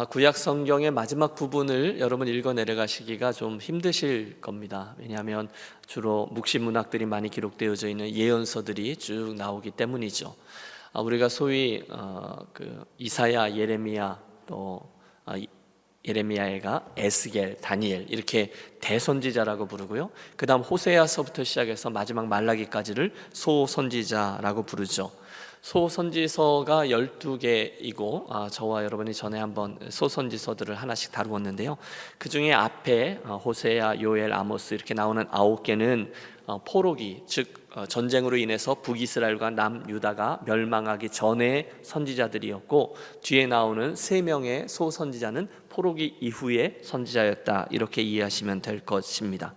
구약 성경의 마지막 부분을 여러분 읽어 내려가시기가 좀 힘드실 겁니다. 왜냐하면 주로 묵시 문학들이 많이 기록되어져 있는 예언서들이 쭉 나오기 때문이죠. 우리가 소위 이사야, 예레미야, 또 예레미야가 에스겔, 다니엘 이렇게 대선지자라고 부르고요. 그 다음 호세아서부터 시작해서 마지막 말라기까지를 소선지자라고 부르죠. 소선지서가 12개이고 저와 여러분이 전에 한번 소선지서들을 하나씩 다루었는데요. 그 중에 앞에 호세아, 요엘, 아모스 이렇게 나오는 9개는 포로기, 즉 전쟁으로 인해서 북이스라엘과 남유다가 멸망하기 전에 선지자들이었고, 뒤에 나오는 3명의 소선지자는 포로기 이후의 선지자였다, 이렇게 이해하시면 될 것입니다.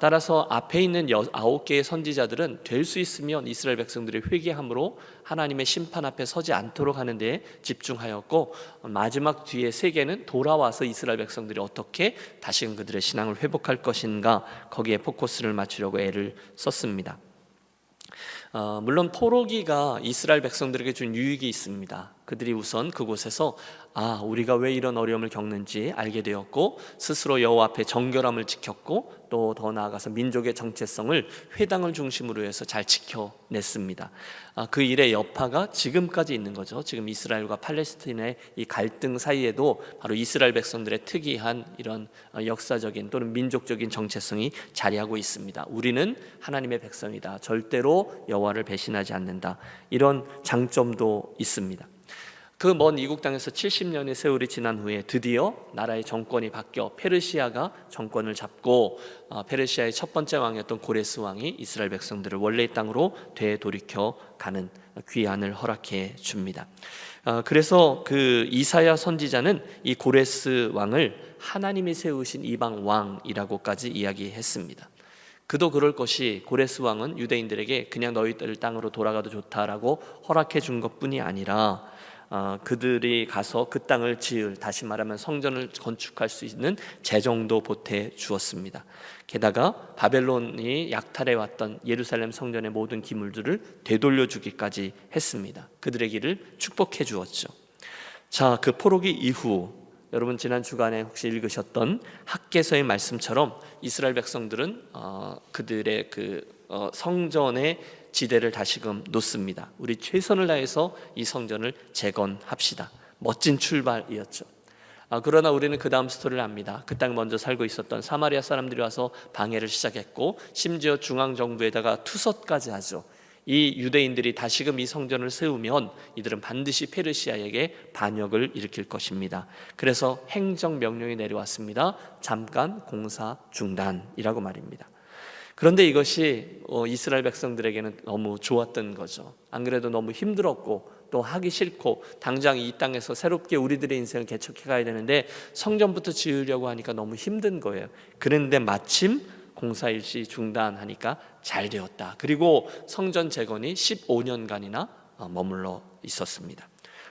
따라서 앞에 있는 9개의 선지자들은 될 수 있으면 이스라엘 백성들이 회개함으로 하나님의 심판 앞에 서지 않도록 하는 데 집중하였고, 마지막 뒤에 3개는 돌아와서 이스라엘 백성들이 어떻게 다시금 그들의 신앙을 회복할 것인가, 거기에 포커스를 맞추려고 애를 썼습니다. 물론 포로기가 이스라엘 백성들에게 준 유익이 있습니다. 그들이 우선 그곳에서 우리가 왜 이런 어려움을 겪는지 알게 되었고, 스스로 여호와 앞에 정결함을 지켰고, 또 더 나아가서 민족의 정체성을 회당을 중심으로 해서 잘 지켜냈습니다. 그 일의 여파가 지금까지 있는 거죠. 지금 이스라엘과 팔레스타인의 이 갈등 사이에도 바로 이스라엘 백성들의 특이한 이런 역사적인 또는 민족적인 정체성이 자리하고 있습니다. 우리는 하나님의 백성이다, 절대로 여호와를 배신하지 않는다, 이런 장점도 있습니다. 그 먼 이국 땅에서 70년의 세월이 지난 후에 드디어 나라의 정권이 바뀌어 페르시아가 정권을 잡고, 페르시아의 첫 번째 왕이었던 고레스 왕이 이스라엘 백성들을 원래의 땅으로 되돌이켜 가는 귀환을 허락해 줍니다. 그래서 그 이사야 선지자는 이 고레스 왕을 하나님이 세우신 이방 왕이라고까지 이야기했습니다. 그도 그럴 것이, 고레스 왕은 유대인들에게 그냥 너희들 땅으로 돌아가도 좋다라고 허락해 준 것뿐이 아니라 그들이 가서 그 땅을 다시 말하면 성전을 건축할 수 있는 재정도 보태 주었습니다. 게다가 바벨론이 약탈해 왔던 예루살렘 성전의 모든 기물들을 되돌려 주기까지 했습니다. 그들의 길을 축복해 주었죠. 그 포로기 이후, 여러분 지난 주간에 혹시 읽으셨던 학개서의 말씀처럼 이스라엘 백성들은 그들의 성전의 지대를 다시금 놓습니다. 우리 최선을 다해서 이 성전을 재건합시다. 멋진 출발이었죠. 그러나 우리는 그 다음 스토리를 압니다. 그 땅 먼저 살고 있었던 사마리아 사람들이 와서 방해를 시작했고, 심지어 중앙정부에다가 투서까지 하죠. 이 유대인들이 다시금 이 성전을 세우면 이들은 반드시 페르시아에게 반역을 일으킬 것입니다. 그래서 행정명령이 내려왔습니다. 잠깐 공사 중단이라고 말입니다. 그런데 이것이 이스라엘 백성들에게는 너무 좋았던 거죠. 안 그래도 너무 힘들었고 또 하기 싫고, 당장 이 땅에서 새롭게 우리들의 인생을 개척해 가야 되는데 성전부터 지으려고 하니까 너무 힘든 거예요. 그런데 마침 공사 일시 중단하니까 잘 되었다. 그리고 성전 재건이 15년간이나 머물러 있었습니다.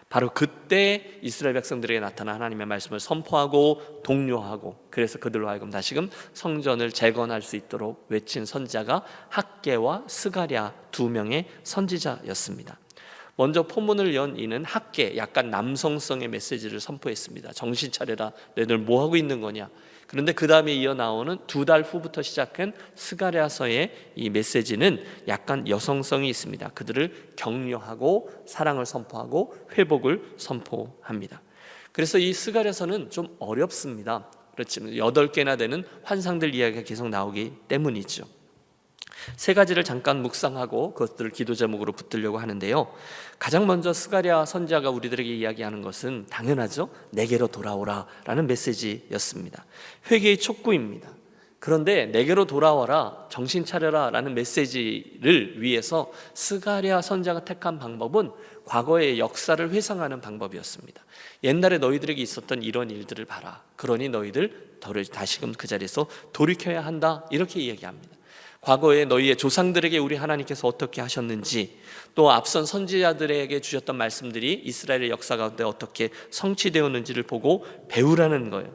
바로 그때 이스라엘 백성들에게 나타난 하나님의 말씀을 선포하고 독려하고, 그래서 그들로 하여금 다시금 성전을 재건할 수 있도록 외친 선지자가 학개와 스가랴 2명의 선지자였습니다. 먼저 포문을 연 이는 학개, 약간 남성성의 메시지를 선포했습니다. 정신 차려라, 너희들 뭐하고 있는 거냐. 그런데 그 다음에 이어 나오는 2달 후부터 시작한 스가랴서의 이 메시지는 약간 여성성이 있습니다. 그들을 격려하고 사랑을 선포하고 회복을 선포합니다. 그래서 이 스가랴서는 좀 어렵습니다. 그렇지만 8개나 되는 환상들 이야기가 계속 나오기 때문이죠. 3가지를 잠깐 묵상하고 그것들을 기도 제목으로 붙들려고 하는데요. 가장 먼저 스가랴 선지자가 우리들에게 이야기하는 것은 당연하죠. 내게로 돌아오라 라는 메시지였습니다. 회개의 촉구입니다. 그런데 내게로 돌아와라, 정신 차려라 라는 메시지를 위해서 스가랴 선지자가 택한 방법은 과거의 역사를 회상하는 방법이었습니다. 옛날에 너희들에게 있었던 이런 일들을 봐라. 그러니 너희들 다시금 그 자리에서 돌이켜야 한다, 이렇게 이야기합니다. 과거에 너희의 조상들에게 우리 하나님께서 어떻게 하셨는지, 또 앞선 선지자들에게 주셨던 말씀들이 이스라엘의 역사 가운데 어떻게 성취되었는지를 보고 배우라는 거예요.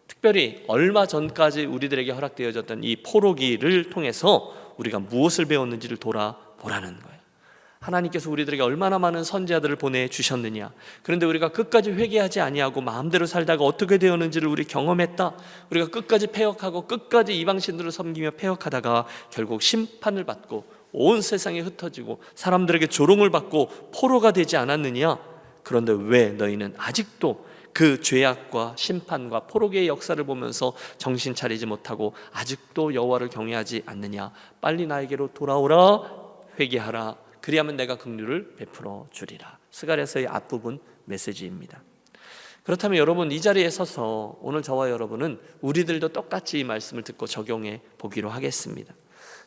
특별히 얼마 전까지 우리들에게 허락되어졌던 이 포로기를 통해서 우리가 무엇을 배웠는지를 돌아보라는 거예요. 하나님께서 우리들에게 얼마나 많은 선지자들을 보내주셨느냐. 그런데 우리가 끝까지 회개하지 아니하고 마음대로 살다가 어떻게 되었는지를 우리 경험했다. 우리가 끝까지 패역하고 끝까지 이방신들을 섬기며 패역하다가 결국 심판을 받고 온 세상에 흩어지고 사람들에게 조롱을 받고 포로가 되지 않았느냐. 그런데 왜 너희는 아직도 그 죄악과 심판과 포로기의 역사를 보면서 정신 차리지 못하고 아직도 여호와를 경외하지 않느냐. 빨리 나에게로 돌아오라. 회개하라. 그리하면 내가 긍휼을 베풀어 주리라. 스가랴서의 앞부분 메시지입니다. 그렇다면 여러분, 이 자리에 서서 오늘 저와 여러분은 우리들도 똑같이 이 말씀을 듣고 적용해 보기로 하겠습니다.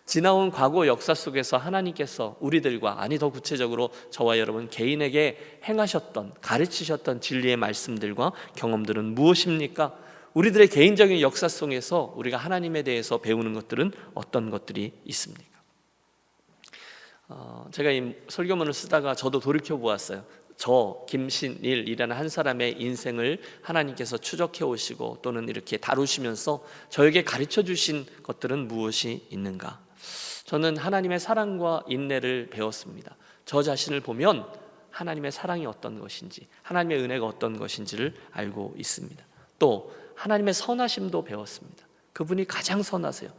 지나온 과거 역사 속에서 하나님께서 우리들과, 아니 더 구체적으로 저와 여러분 개인에게 행하셨던, 가르치셨던 진리의 말씀들과 경험들은 무엇입니까? 우리들의 개인적인 역사 속에서 우리가 하나님에 대해서 배우는 것들은 어떤 것들이 있습니까? 제가 이 설교문을 쓰다가 저도 돌이켜 보았어요. 저 김신일이라는 한 사람의 인생을 하나님께서 추적해 오시고 또는 이렇게 다루시면서 저에게 가르쳐 주신 것들은 무엇이 있는가? 저는 하나님의 사랑과 인내를 배웠습니다. 저 자신을 보면 하나님의 사랑이 어떤 것인지, 하나님의 은혜가 어떤 것인지를 알고 있습니다. 또 하나님의 선하심도 배웠습니다. 그분이 가장 선하세요.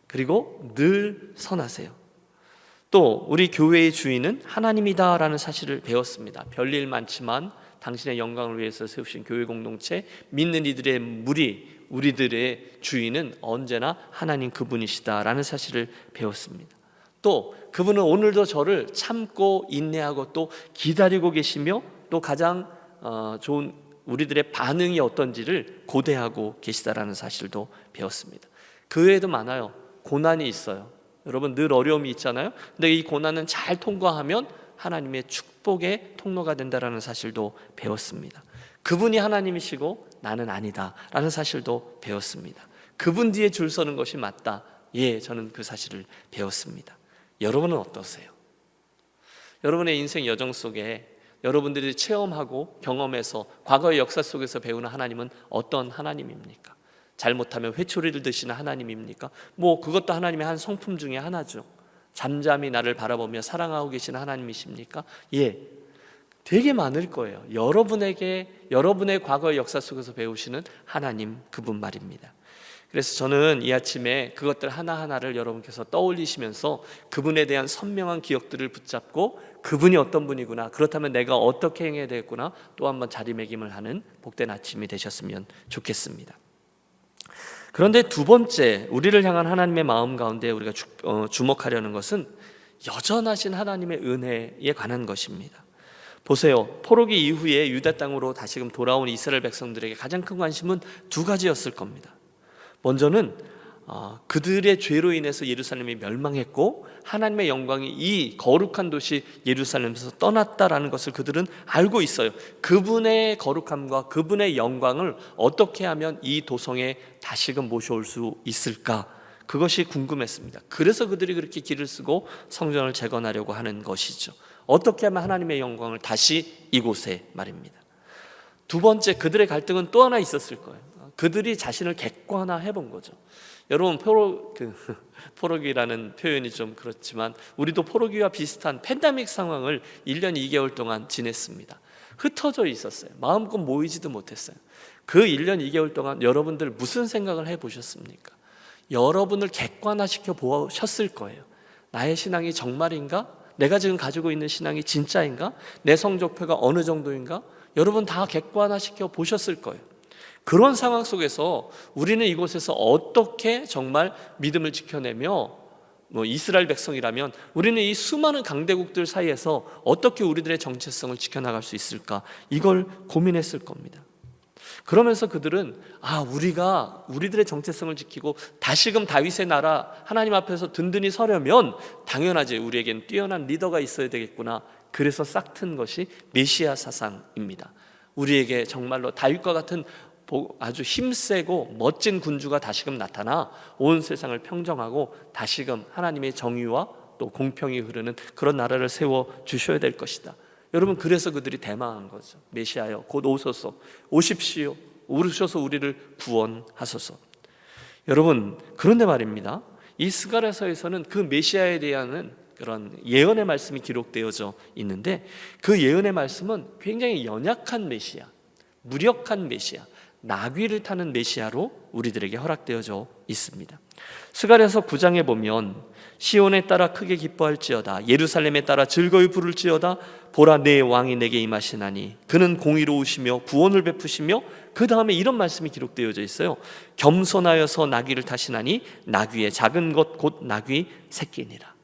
그리고 늘 선하세요. 또 우리 교회의 주인은 하나님이다라는 사실을 배웠습니다. 별일 많지만 당신의 영광을 위해서 세우신 교회 공동체, 믿는 이들의 무리, 우리들의 주인은 언제나 하나님 그분이시다라는 사실을 배웠습니다. 또 그분은 오늘도 저를 참고 인내하고 또 기다리고 계시며 또 가장 좋은 우리들의 반응이 어떤지를 고대하고 계시다라는 사실도 배웠습니다. 그 외에도 많아요. 고난이 있어요. 여러분, 늘 어려움이 있잖아요. 근데 이 고난은 잘 통과하면 하나님의 축복의 통로가 된다라는 사실도 배웠습니다. 그분이 하나님이시고 나는 아니다 라는 사실도 배웠습니다. 그분 뒤에 줄 서는 것이 맞다. 예, 저는 그 사실을 배웠습니다. 여러분은 어떠세요? 여러분의 인생 여정 속에 여러분들이 체험하고 경험해서 과거의 역사 속에서 배우는 하나님은 어떤 하나님입니까? 잘못하면 회초리를 드시는 하나님입니까? 그것도 하나님의 한 성품 중에 하나죠. 잠잠히 나를 바라보며 사랑하고 계시는 하나님이십니까? 예, 되게 많을 거예요. 여러분의 과거의 역사 속에서 배우시는 하나님, 그분 말입니다. 그래서 저는 이 아침에 그것들 하나하나를 여러분께서 떠올리시면서 그분에 대한 선명한 기억들을 붙잡고 그분이 어떤 분이구나, 그렇다면 내가 어떻게 행해야 되겠구나, 또 한번 자리매김을 하는 복된 아침이 되셨으면 좋겠습니다. 그런데 두 번째, 우리를 향한 하나님의 마음 가운데 우리가 주목하려는 것은 여전하신 하나님의 은혜에 관한 것입니다. 보세요. 포로기 이후에 유다 땅으로 다시금 돌아온 이스라엘 백성들에게 가장 큰 관심은 두 가지였을 겁니다. 먼저는 그들의 죄로 인해서 예루살렘이 멸망했고 하나님의 영광이 이 거룩한 도시 예루살렘에서 떠났다라는 것을 그들은 알고 있어요. 그분의 거룩함과 그분의 영광을 어떻게 하면 이 도성에 다시금 모셔올 수 있을까? 그것이 궁금했습니다. 그래서 그들이 그렇게 길을 쓰고 성전을 재건하려고 하는 것이죠. 어떻게 하면 하나님의 영광을 다시 이곳에 말입니다. 두 번째, 그들의 갈등은 또 하나 있었을 거예요. 그들이 자신을 객관화해 본 거죠. 여러분, 포로기라는 표현이 좀 그렇지만 우리도 포로기와 비슷한 팬데믹 상황을 1년 2개월 동안 지냈습니다. 흩어져 있었어요. 마음껏 모이지도 못했어요. 그 1년 2개월 동안 여러분들 무슨 생각을 해보셨습니까? 여러분을 객관화시켜 보셨을 거예요. 나의 신앙이 정말인가? 내가 지금 가지고 있는 신앙이 진짜인가? 내 성적표가 어느 정도인가? 여러분 다 객관화시켜 보셨을 거예요. 그런 상황 속에서 우리는 이곳에서 어떻게 정말 믿음을 지켜내며 이스라엘 백성이라면 우리는 이 수많은 강대국들 사이에서 어떻게 우리들의 정체성을 지켜나갈 수 있을까? 이걸 고민했을 겁니다. 그러면서 그들은 우리가 우리들의 정체성을 지키고 다시금 다윗의 나라 하나님 앞에서 든든히 서려면 당연하지, 우리에겐 뛰어난 리더가 있어야 되겠구나. 그래서 싹튼 것이 메시아 사상입니다. 우리에게 정말로 다윗과 같은 아주 힘세고 멋진 군주가 다시금 나타나 온 세상을 평정하고 다시금 하나님의 정의와 또 공평이 흐르는 그런 나라를 세워 주셔야 될 것이다. 여러분, 그래서 그들이 대망한 거죠. 메시아여 곧 오소서, 오십시오, 오르셔서 우리를 구원하소서. 여러분, 그런데 말입니다, 이 스가랴서에서는 그 메시아에 대한 그런 예언의 말씀이 기록되어져 있는데, 그 예언의 말씀은 굉장히 연약한 메시아, 무력한 메시아, 나귀를 타는 메시아로 우리들에게 허락되어져 있습니다. 스가랴서 9장에 보면 시온에 따라 크게 기뻐할지어다, 예루살렘에 따라 즐거이 부를지어다, 보라 내 왕이 내게 임하시나니 그는 공의로우시며 구원을 베푸시며, 그 다음에 이런 말씀이 기록되어져 있어요. 겸손하여서 나귀를 타시나니 나귀의 작은 것 곧 나귀 새끼니라.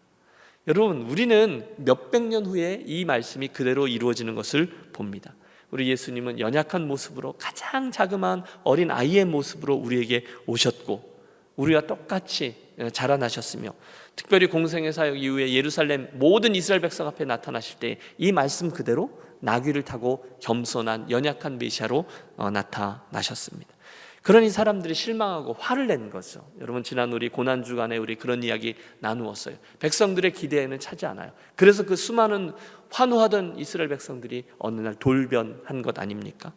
여러분, 우리는 몇백 년 후에 이 말씀이 그대로 이루어지는 것을 봅니다. 우리 예수님은 연약한 모습으로, 가장 자그마한 어린 아이의 모습으로 우리에게 오셨고, 우리와 똑같이 자라나셨으며, 특별히 공생의 사역 이후에 예루살렘 모든 이스라엘 백성 앞에 나타나실 때 이 말씀 그대로 나귀를 타고 겸손한 연약한 메시아로 나타나셨습니다. 그러니 사람들이 실망하고 화를 낸 거죠. 여러분, 지난 우리 고난 주간에 우리 그런 이야기 나누었어요. 백성들의 기대에는 차지 않아요. 그래서 그 수많은 환호하던 이스라엘 백성들이 어느 날 돌변한 것 아닙니까?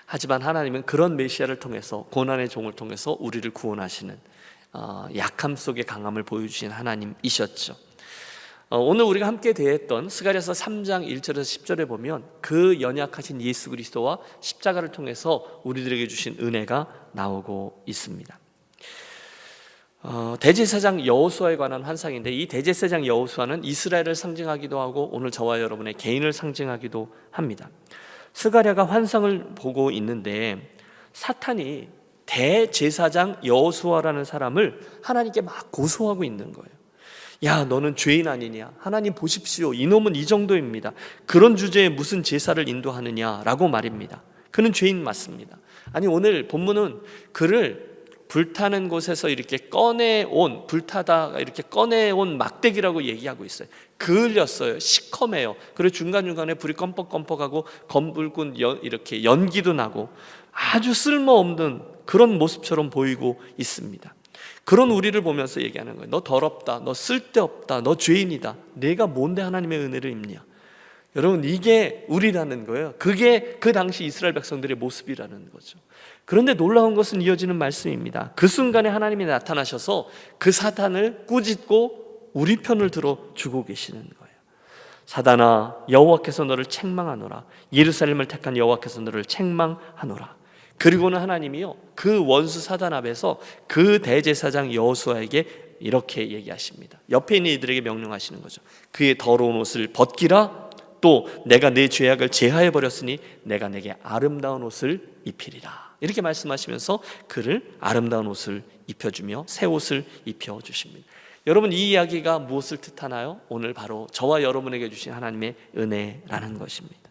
하지만 하나님은 그런 메시아를 통해서, 고난의 종을 통해서 우리를 구원하시는, 약함 속의 강함을 보여주신 하나님이셨죠. 오늘 우리가 함께 대했던 스가랴서 3장 1절에서 10절에 보면 그 연약하신 예수 그리스도와 십자가를 통해서 우리들에게 주신 은혜가 나오고 있습니다. 대제사장 여호수아에 관한 환상인데, 이 대제사장 여호수아는 이스라엘을 상징하기도 하고 오늘 저와 여러분의 개인을 상징하기도 합니다. 스가랴가 환상을 보고 있는데 사탄이 대제사장 여호수아라는 사람을 하나님께 막 고소하고 있는 거예요. 야, 너는 죄인 아니냐? 하나님 보십시오, 이놈은 이 정도입니다. 그런 주제에 무슨 제사를 인도하느냐라고 말입니다. 그는 죄인 맞습니다. 아니, 오늘 본문은 그를 불타는 곳에서 이렇게 꺼내온, 불타다가 이렇게 꺼내온 막대기라고 얘기하고 있어요. 그을렸어요. 시커매요. 그리고 중간중간에 불이 껌뻑껌뻑하고 검붉은 이렇게 연기도 나고 아주 쓸모없는 그런 모습처럼 보이고 있습니다. 그런 우리를 보면서 얘기하는 거예요. 너 더럽다, 너 쓸데없다, 너 죄인이다. 내가 뭔데 하나님의 은혜를 입냐? 여러분, 이게 우리라는 거예요. 그게 그 당시 이스라엘 백성들의 모습이라는 거죠. 그런데 놀라운 것은 이어지는 말씀입니다. 그 순간에 하나님이 나타나셔서 그 사탄을 꾸짖고 우리 편을 들어주고 계시는 거예요. 사단아, 여호와께서 너를 책망하노라. 예루살렘을 택한 여호와께서 너를 책망하노라. 그리고는 하나님이요, 그 원수 사단 앞에서 그 대제사장 여호수아에게 이렇게 얘기하십니다. 옆에 있는 이들에게 명령하시는 거죠. 그의 더러운 옷을 벗기라. 또 내가 내 죄악을 제하해 버렸으니 내가 내게 아름다운 옷을 입히리라. 이렇게 말씀하시면서 그를 아름다운 옷을 입혀주며 새 옷을 입혀주십니다. 여러분, 이 이야기가 무엇을 뜻하나요? 오늘 바로 저와 여러분에게 주신 하나님의 은혜라는 것입니다.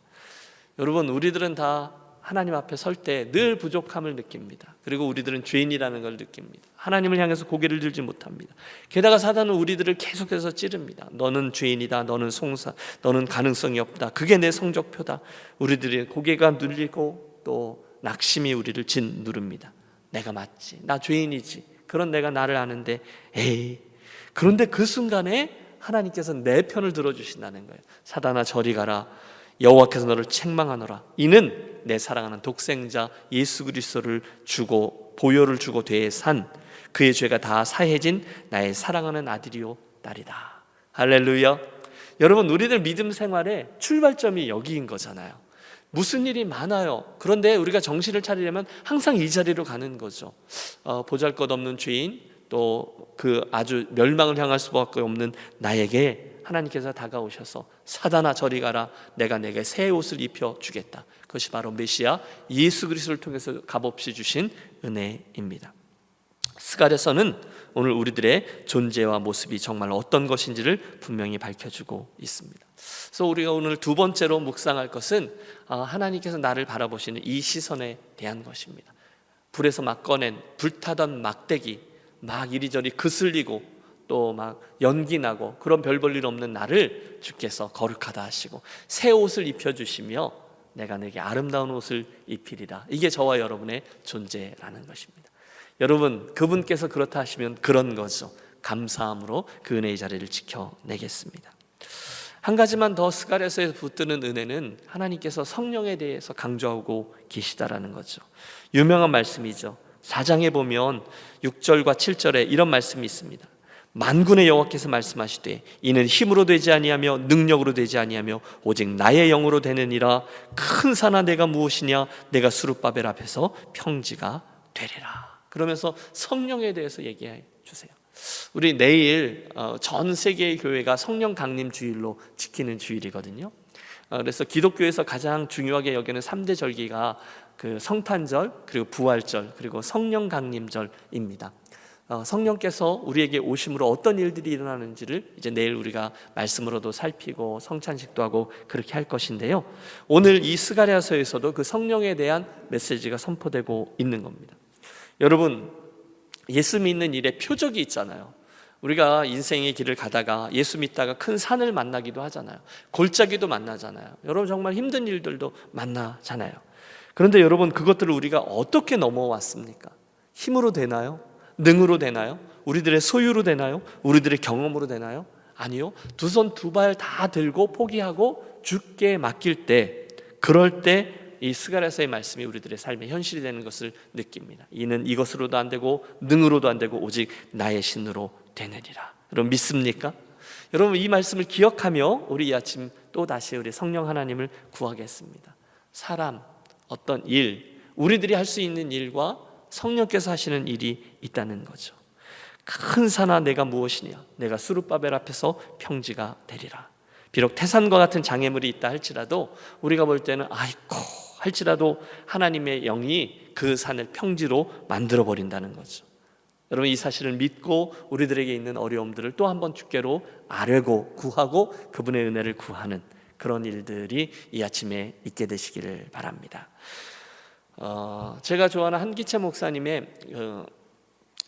여러분, 우리들은 다 하나님 앞에 설 때 늘 부족함을 느낍니다. 그리고 우리들은 죄인이라는 걸 느낍니다. 하나님을 향해서 고개를 들지 못합니다. 게다가 사단은 우리들을 계속해서 찌릅니다. 너는 죄인이다, 너는 송사, 너는 가능성이 없다, 그게 내 성적표다. 우리들의 고개가 눌리고 또 낙심이 우리를 짓누릅니다. 내가 맞지, 나 죄인이지, 그런 내가 나를 아는데 에이. 그런데 그 순간에 하나님께서 내 편을 들어주신다는 거예요. 사단아, 저리 가라. 여호와께서 너를 책망하노라. 이는 내 사랑하는 독생자 예수 그리스도를 주고 보혈을 주고 되산 그의 죄가 다 사해진 나의 사랑하는 아들이요 딸이다. 할렐루야. 여러분, 우리들 믿음 생활의 출발점이 여기인 거잖아요. 무슨 일이 많아요. 그런데 우리가 정신을 차리려면 항상 이 자리로 가는 거죠. 보잘것없는 죄인, 또 그 아주 멸망을 향할 수밖에 없는 나에게 하나님께서 다가오셔서 사단아, 저리 가라. 내가 내게 새 옷을 입혀주겠다. 그것이 바로 메시아 예수 그리스도를 통해서 값없이 주신 은혜입니다. 스가랴서는 오늘 우리들의 존재와 모습이 정말 어떤 것인지를 분명히 밝혀주고 있습니다. 그래서 우리가 오늘 두 번째로 묵상할 것은 하나님께서 나를 바라보시는 이 시선에 대한 것입니다. 불에서 막 꺼낸 불타던 막대기, 막 이리저리 그슬리고 또 막 연기 나고 그런 별 볼 일 없는 나를 주께서 거룩하다 하시고 새 옷을 입혀주시며 내가 내게 아름다운 옷을 입히리라. 이게 저와 여러분의 존재라는 것입니다. 여러분, 그분께서 그렇다 하시면 그런 거죠. 감사함으로 그 은혜의 자리를 지켜내겠습니다. 한 가지만 더 스가랴서에서 붙드는 은혜는 하나님께서 성령에 대해서 강조하고 계시다라는 거죠. 유명한 말씀이죠. 4장에 보면 6절과 7절에 이런 말씀이 있습니다. 만군의 여호와께서 말씀하시되 이는 힘으로 되지 아니하며 능력으로 되지 아니하며 오직 나의 영으로 되느니라. 큰 산아 내가 무엇이냐, 내가 수룹바벨 앞에서 평지가 되리라. 그러면서 성령에 대해서 얘기해 주세요. 우리 내일 전 세계의 교회가 성령 강림 주일로 지키는 주일이거든요. 그래서 기독교에서 가장 중요하게 여기는 3대 절기가 그 성탄절, 그리고 부활절, 그리고 성령 강림절입니다. 성령께서 우리에게 오심으로 어떤 일들이 일어나는지를 이제 내일 우리가 말씀으로도 살피고 성찬식도 하고 그렇게 할 것인데요, 오늘 이 스가랴서에서도 그 성령에 대한 메시지가 선포되고 있는 겁니다. 여러분, 예수 믿는 일에 표적이 있잖아요. 우리가 인생의 길을 가다가 예수 믿다가 큰 산을 만나기도 하잖아요. 골짜기도 만나잖아요. 여러분, 정말 힘든 일들도 만나잖아요. 그런데 여러분, 그것들을 우리가 어떻게 넘어왔습니까? 힘으로 되나요? 능으로 되나요? 우리들의 소유로 되나요? 우리들의 경험으로 되나요? 아니요. 두 손 두 발 다 들고 포기하고 주께 맡길 때, 그럴 때 이 스가랴서의 말씀이 우리들의 삶의 현실이 되는 것을 느낍니다. 이는 이것으로도 안 되고 능으로도 안 되고 오직 나의 신으로 되느니라. 여러분, 믿습니까? 여러분, 이 말씀을 기억하며 우리 이 아침 또 다시 우리 성령 하나님을 구하겠습니다. 사람, 어떤 일, 우리들이 할 수 있는 일과 성령께서 하시는 일이 있다는 거죠. 큰 산아 내가 무엇이냐, 내가 수룹바벨 앞에서 평지가 되리라. 비록 태산과 같은 장애물이 있다 할지라도, 우리가 볼 때는 아이고 할지라도 하나님의 영이 그 산을 평지로 만들어 버린다는 거죠. 여러분, 이 사실을 믿고 우리들에게 있는 어려움들을 또 한 번 주께로 아뢰고 구하고 그분의 은혜를 구하는 그런 일들이 이 아침에 있게 되시기를 바랍니다. 제가 좋아하는 한기채 목사님의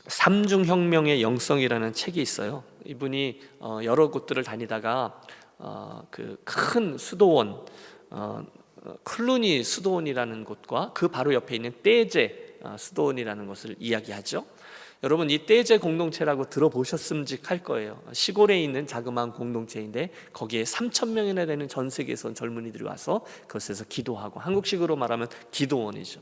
삼중혁명의 영성이라는 책이 있어요. 이분이 여러 곳들을 다니다가 그 큰 수도원, 클루니 수도원이라는 곳과 그 바로 옆에 있는 떼제 수도원이라는 것을 이야기하죠. 여러분, 이 떼제 공동체라고 들어보셨음직할 거예요. 시골에 있는 자그마한 공동체인데 거기에 3,000명이나 되는 전 세계에서 젊은이들이 와서 그것에서 기도하고, 한국식으로 말하면 기도원이죠.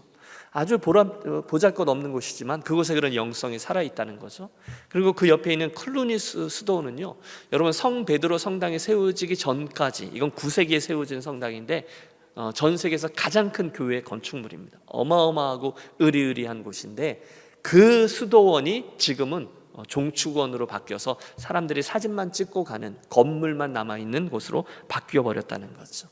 아주 보잘것없는 곳이지만 그곳에 그런 영성이 살아있다는 거죠. 그리고 그 옆에 있는 클루니 수도원은요, 여러분, 성 베드로 성당이 세워지기 전까지, 이건 9세기에 세워진 성당인데 전 세계에서 가장 큰 교회 건축물입니다. 어마어마하고 으리으리한 곳인데 그 수도원이 지금은 종축원으로 바뀌어서 사람들이 사진만 찍고 가는, 건물만 남아있는 곳으로 바뀌어버렸다는 거죠.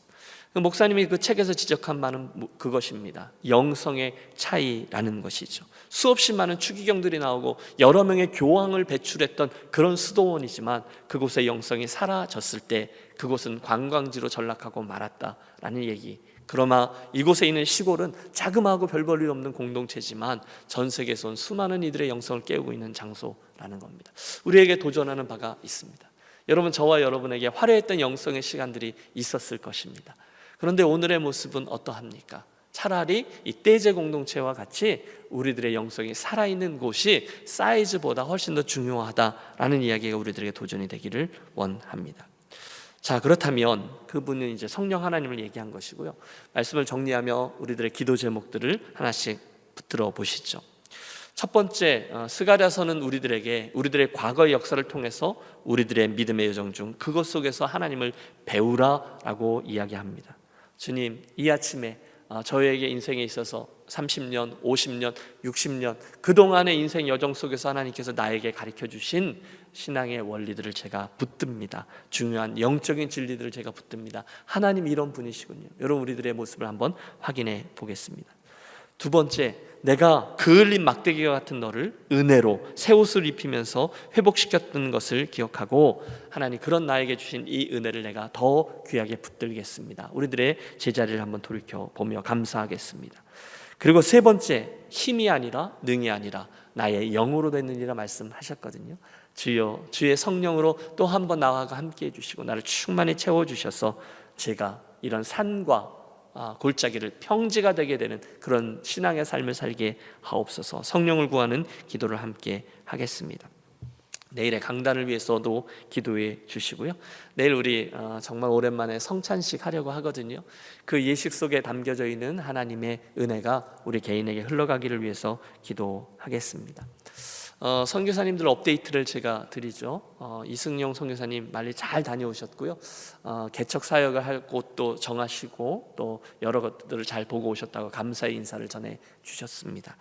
목사님이 그 책에서 지적한 바는 그것입니다. 영성의 차이라는 것이죠. 수없이 많은 추기경들이 나오고 여러 명의 교황을 배출했던 그런 수도원이지만 그곳의 영성이 사라졌을 때 그곳은 관광지로 전락하고 말았다라는 얘기. 그러나 이곳에 있는 시골은 자그마하고 별 볼일 없는 공동체지만 전 세계에서 온 수많은 이들의 영성을 깨우고 있는 장소라는 겁니다. 우리에게 도전하는 바가 있습니다. 여러분, 저와 여러분에게 화려했던 영성의 시간들이 있었을 것입니다. 그런데 오늘의 모습은 어떠합니까? 차라리 이 떼제 공동체와 같이 우리들의 영성이 살아있는 곳이 사이즈보다 훨씬 더 중요하다라는 이야기가 우리들에게 도전이 되기를 원합니다. 자, 그렇다면 그분은 이제 성령 하나님을 얘기한 것이고요, 말씀을 정리하며 우리들의 기도 제목들을 하나씩 붙들어 보시죠. 첫 번째, 스가랴서는 우리들에게 우리들의 과거의 역사를 통해서 우리들의 믿음의 여정 중 그것 속에서 하나님을 배우라라고 이야기합니다. 주님, 이 아침에 저에게 인생에 있어서 30년, 50년, 60년 그동안의 인생 여정 속에서 하나님께서 나에게 가르쳐 주신 신앙의 원리들을 제가 붙듭니다. 중요한 영적인 진리들을 제가 붙듭니다. 하나님 이런 분이시군요. 여러분, 우리들의 모습을 한번 확인해 보겠습니다. 두 번째, 내가 그을린 막대기와 같은 너를 은혜로 새 옷을 입히면서 회복시켰던 것을 기억하고, 하나님 그런 나에게 주신 이 은혜를 내가 더 귀하게 붙들겠습니다. 우리들의 제자리를 한번 돌이켜보며 감사하겠습니다. 그리고 세 번째, 힘이 아니라 능이 아니라 나의 영으로 되느니라 말씀하셨거든요. 주여, 주의 성령으로 또 한 번 나와 함께 해주시고 나를 충만히 채워주셔서 제가 이런 산과 골짜기를 평지가 되게 되는 그런 신앙의 삶을 살게 하옵소서. 성령을 구하는 기도를 함께 하겠습니다. 내일의 강단을 위해서도 기도해 주시고요. 내일 우리 정말 오랜만에 성찬식 하려고 하거든요. 그 예식 속에 담겨져 있는 하나님의 은혜가 우리 개인에게 흘러가기를 위해서 기도하겠습니다. 선교사님들 업데이트를 제가 드리죠. 이승용 선교사님 말리 잘 다녀오셨고요. 개척 사역을 할 곳도 정하시고 또 여러 것들을 잘 보고 오셨다고 감사의 인사를 전해 주셨습니다.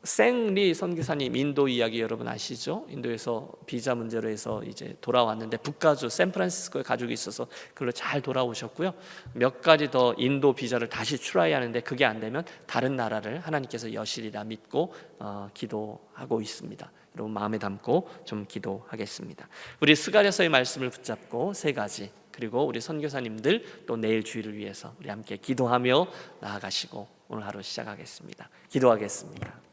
생리 선교사님 인도 이야기 여러분 아시죠? 인도에서 비자 문제로 해서 이제 돌아왔는데 북가주 샌프란시스코에 가족이 있어서 그걸로 잘 돌아오셨고요. 몇 가지 더 인도 비자를 다시 트라이 하는데 그게 안 되면 다른 나라를 하나님께서 여실이라 믿고 기도하고 있습니다. 여러분 마음에 담고 좀 기도하겠습니다. 우리 스가랴서의 말씀을 붙잡고 세 가지, 그리고 우리 선교사님들 또 내일 주일을 위해서 우리 함께 기도하며 나아가시고 오늘 하루 시작하겠습니다. 기도하겠습니다.